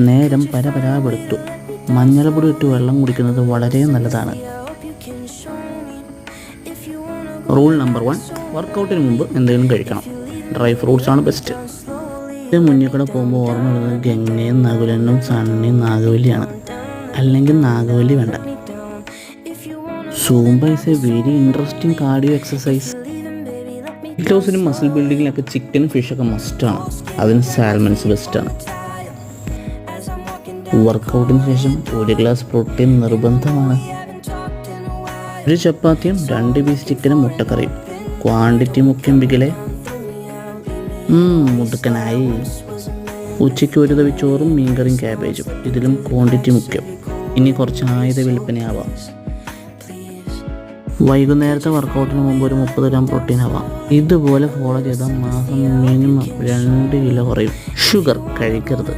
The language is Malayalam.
നേരം പരപരാപെടുത്തു. മഞ്ഞൾപ്പൊടി ഇട്ട് വെള്ളം കുടിക്കുന്നത് വളരെ നല്ലതാണ്. റൂൾ നമ്പർ 1, വർക്കൗട്ടിന് മുമ്പ് എന്തെങ്കിലും കഴിക്കണം. ഡ്രൈ ഫ്രൂട്ട്സ് ആണ് ബെസ്റ്റ്. ഇത് മുന്നിൽ കൂടെ പോകുമ്പോൾ ഓർമ്മ വരുന്നത് ഗംഗയും നകുലനും സണ്ണിയും നാഗവല്ലിയാണ്. അല്ലെങ്കിൽ നാഗവല്ലി വേണ്ട. Zumba is a very interesting cardio exercise. Weight ലോസിനും മസിൽ ബിൽഡിങ്ങിലൊക്കെ ചിക്കനും ഫിഷൊക്കെ മസ്റ്റാണ്. അതിന് സാൽമൺസ് ബെസ്റ്റാണ്. വർക്കൗട്ടിന് ശേഷം 1 ഗ്ലാസ് പ്രോട്ടീൻ നിർബന്ധമാണ്. 1 ചപ്പാത്തിയും 2 പീസ് ചിക്കനും മുട്ടക്കറിയും. ക്വാണ്ടിറ്റി മുഖ്യം ബിഗിലെ. മുടുക്കനായി. ഉച്ചയ്ക്ക് 1 തവി ചോറും മീൻകറിയും ക്യാബേജും. ഇതിലും ക്വാണ്ടിറ്റി മുഖ്യം. ഇനി കുറച്ച് ആയുധ വിൽപ്പനയാവാം. വൈകുന്നേരത്തെ വർക്കൗട്ടിന് മുമ്പ് ഒരു 30 ഗ്രാം പ്രോട്ടീൻ ആവാം. ഇതുപോലെ ഫോളോ ചെയ്താൽ മാസം മിനിമം 2 കിലോ കുറയും. ഷുഗർ കഴിക്കരുത്.